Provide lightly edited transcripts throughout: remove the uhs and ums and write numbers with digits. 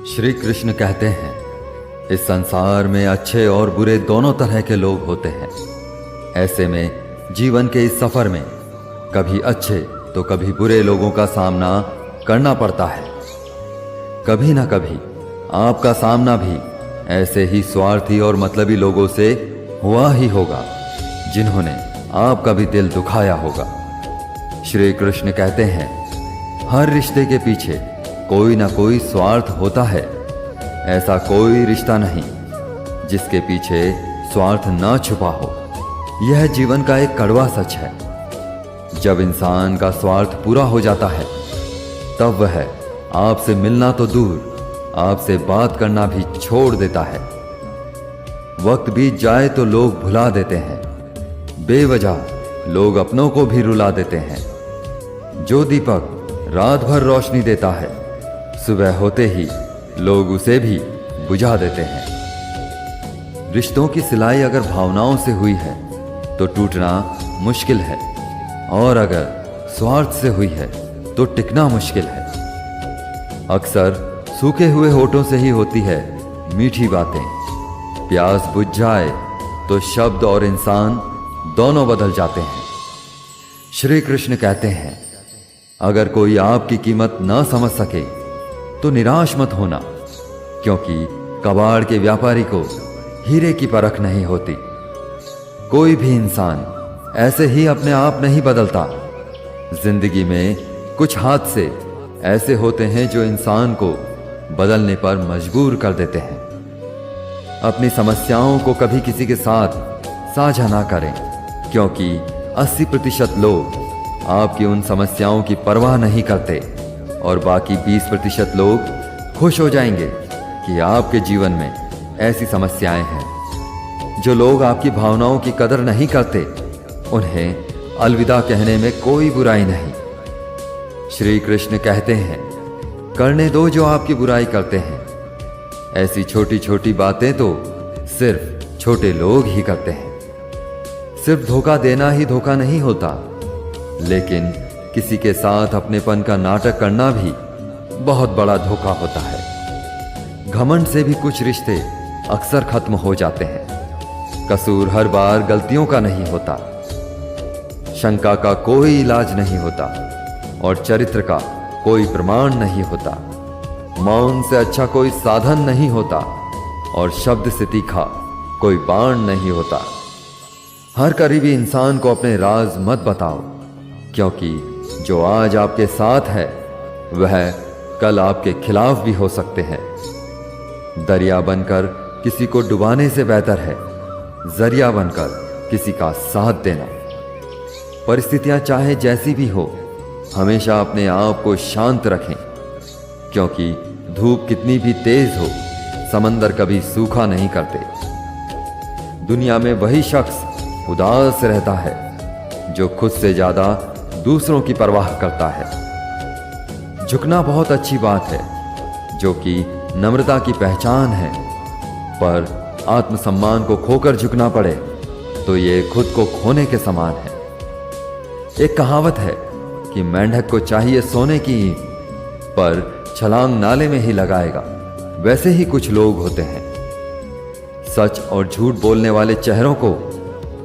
श्री कृष्ण कहते हैं, इस संसार में अच्छे और बुरे दोनों तरह के लोग होते हैं। ऐसे में जीवन के इस सफर में कभी अच्छे तो कभी बुरे लोगों का सामना करना पड़ता है। कभी ना कभी आपका सामना भी ऐसे ही स्वार्थी और मतलबी लोगों से हुआ ही होगा, जिन्होंने आपका भी दिल दुखाया होगा। श्री कृष्ण कहते हैं, हर रिश्ते के पीछे कोई ना कोई स्वार्थ होता है। ऐसा कोई रिश्ता नहीं जिसके पीछे स्वार्थ ना छुपा हो। यह जीवन का एक कड़वा सच है। जब इंसान का स्वार्थ पूरा हो जाता है, तब वह आपसे मिलना तो दूर, आपसे बात करना भी छोड़ देता है। वक्त बीत जाए तो लोग भुला देते हैं। बेवजह लोग अपनों को भी रुला देते हैं। जो दीपक रात भर रोशनी देता है, सुबह होते ही लोग उसे भी बुझा देते हैं। रिश्तों की सिलाई अगर भावनाओं से हुई है तो टूटना मुश्किल है, और अगर स्वार्थ से हुई है तो टिकना मुश्किल है। अक्सर सूखे हुए होठों से ही होती है मीठी बातें। प्यास बुझ जाए तो शब्द और इंसान दोनों बदल जाते हैं। श्री कृष्ण कहते हैं, अगर कोई आपकी कीमत ना समझ सके तो निराश मत होना, क्योंकि कबाड़ के व्यापारी को हीरे की परख नहीं होती। कोई भी इंसान ऐसे ही अपने आप नहीं बदलता। जिंदगी में कुछ हादसे ऐसे होते हैं जो इंसान को बदलने पर मजबूर कर देते हैं। अपनी समस्याओं को कभी किसी के साथ साझा ना करें, क्योंकि 80% लोग आपकी उन समस्याओं की परवाह नहीं करते और बाकी 20% लोग खुश हो जाएंगे कि आपके जीवन में ऐसी समस्याएं हैं। जो लोग आपकी भावनाओं की कदर नहीं करते, उन्हें अलविदा कहने में कोई बुराई नहीं। श्री कृष्ण कहते हैं, करने दो जो आपकी बुराई करते हैं। ऐसी छोटी छोटी बातें तो सिर्फ छोटे लोग ही करते हैं। सिर्फ धोखा देना ही धोखा नहीं होता, लेकिन किसी के साथ अपनेपन का नाटक करना भी बहुत बड़ा धोखा होता है। घमंड से भी कुछ रिश्ते अक्सर खत्म हो जाते हैं। कसूर हर बार गलतियों का नहीं होता। शंका का कोई इलाज नहीं होता और चरित्र का कोई प्रमाण नहीं होता। मौन से अच्छा कोई साधन नहीं होता और शब्द से तीखा कोई बाण नहीं होता। हर करीबी इंसान को अपने राज मत बताओ, क्योंकि जो आज आपके साथ है वह कल आपके खिलाफ भी हो सकते हैं। दरिया बनकर किसी को डुबाने से बेहतर है जरिया बनकर किसी का साथ देना। परिस्थितियां चाहे जैसी भी हो, हमेशा अपने आप को शांत रखें, क्योंकि धूप कितनी भी तेज हो, समंदर कभी सूखा नहीं करते। दुनिया में वही शख्स उदास रहता है जो खुद से ज्यादा दूसरों की परवाह करता है। झुकना बहुत अच्छी बात है, जो कि नम्रता की पहचान है, पर आत्मसम्मान को खोकर झुकना पड़े तो ये खुद को खोने के समान है। एक कहावत है कि मेंढक को चाहिए सोने की ईंट, पर छलांग नाले में ही लगाएगा। वैसे ही कुछ लोग होते हैं। सच और झूठ बोलने वाले चेहरों को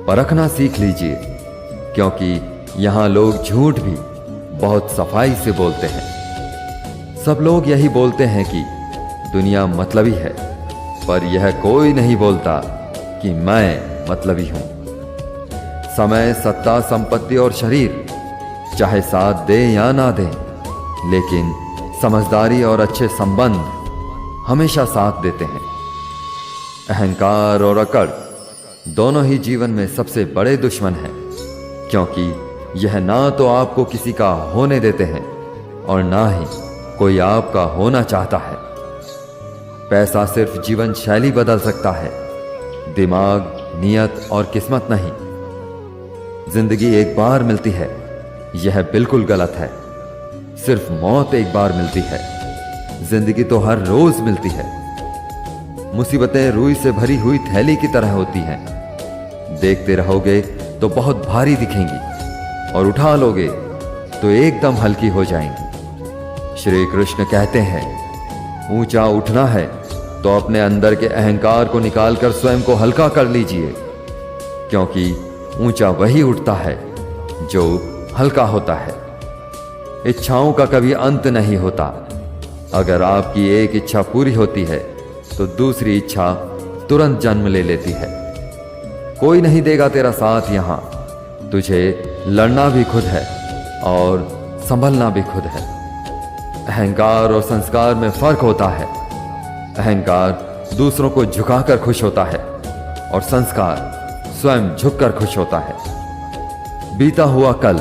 परखना सीख लीजिए, क्योंकि यहां लोग झूठ भी बहुत सफाई से बोलते हैं। सब लोग यही बोलते हैं कि दुनिया मतलबी है, पर यह कोई नहीं बोलता कि मैं मतलबी हूं। समय, सत्ता, संपत्ति और शरीर चाहे साथ दे या ना दे, लेकिन समझदारी और अच्छे संबंध हमेशा साथ देते हैं। अहंकार और अकड़ दोनों ही जीवन में सबसे बड़े दुश्मन हैं, क्योंकि यह ना तो आपको किसी का होने देते हैं और ना ही कोई आपका होना चाहता है। पैसा सिर्फ जीवन शैली बदल सकता है, दिमाग, नियत और किस्मत नहीं। जिंदगी एक बार मिलती है, यह बिल्कुल गलत है। सिर्फ मौत एक बार मिलती है, जिंदगी तो हर रोज मिलती है। मुसीबतें रुई से भरी हुई थैली की तरह होती हैं। देखते रहोगे तो बहुत भारी दिखेंगी, और उठा लोगे तो एकदम हल्की हो जाएंगी। श्री कृष्ण कहते हैं, ऊंचा उठना है तो अपने अंदर के अहंकार को निकालकर स्वयं को हल्का कर लीजिए, क्योंकि ऊंचा वही उठता है जो हल्का होता है। इच्छाओं का कभी अंत नहीं होता। अगर आपकी एक इच्छा पूरी होती है तो दूसरी इच्छा तुरंत जन्म ले लेती है। कोई नहीं देगा तेरा साथ यहां, तुझे लड़ना भी खुद है और संभलना भी खुद है। अहंकार और संस्कार में फर्क होता है। अहंकार दूसरों को झुकाकर खुश होता है और संस्कार स्वयं झुककर खुश होता है। बीता हुआ कल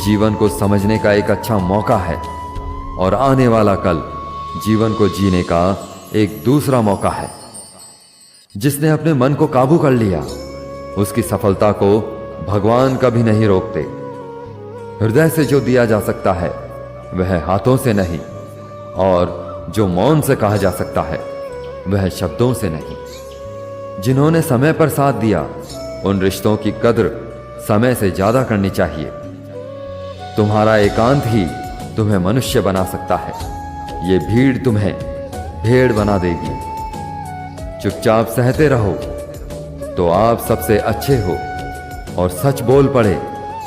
जीवन को समझने का एक अच्छा मौका है और आने वाला कल जीवन को जीने का एक दूसरा मौका है। जिसने अपने मन को काबू कर लिया उसकी सफलता को भगवान कभी नहीं रोकते। हृदय से जो दिया जा सकता है वह हाथों से नहीं, और जो मौन से कहा जा सकता है वह शब्दों से नहीं। जिन्होंने समय पर साथ दिया उन रिश्तों की कद्र समय से ज्यादा करनी चाहिए। तुम्हारा एकांत ही तुम्हें मनुष्य बना सकता है। ये भीड़ तुम्हें भेड़ बना देगी। चुपचाप सहते रहो तो आप सबसे अच्छे हो, और सच बोल पड़े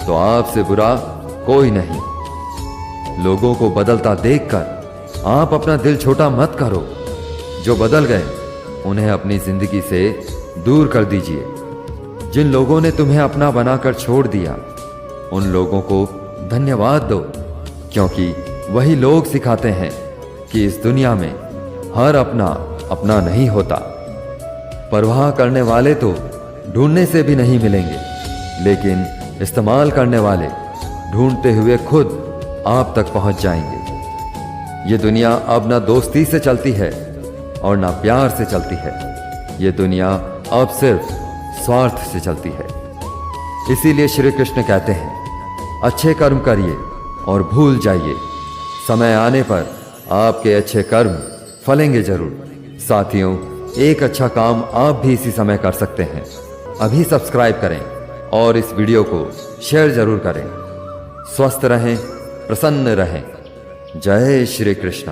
तो आपसे बुरा कोई नहीं। लोगों को बदलता देखकर आप अपना दिल छोटा मत करो। जो बदल गए उन्हें अपनी जिंदगी से दूर कर दीजिए। जिन लोगों ने तुम्हें अपना बनाकर छोड़ दिया उन लोगों को धन्यवाद दो, क्योंकि वही लोग सिखाते हैं कि इस दुनिया में हर अपना अपना नहीं होता। परवाह करने वाले तो ढूंढने से भी नहीं मिलेंगे, लेकिन इस्तेमाल करने वाले ढूंढते हुए खुद आप तक पहुंच जाएंगे। ये दुनिया अब ना दोस्ती से चलती है और ना प्यार से चलती है। ये दुनिया अब सिर्फ स्वार्थ से चलती है। इसीलिए श्री कृष्ण कहते हैं, अच्छे कर्म करिए और भूल जाइए। समय आने पर आपके अच्छे कर्म फलेंगे जरूर। साथियों, एक अच्छा काम आप भी इसी समय कर सकते हैं। अभी सब्सक्राइब करें और इस वीडियो को शेयर जरूर करें। स्वस्थ रहें, प्रसन्न रहें। जय श्री कृष्ण।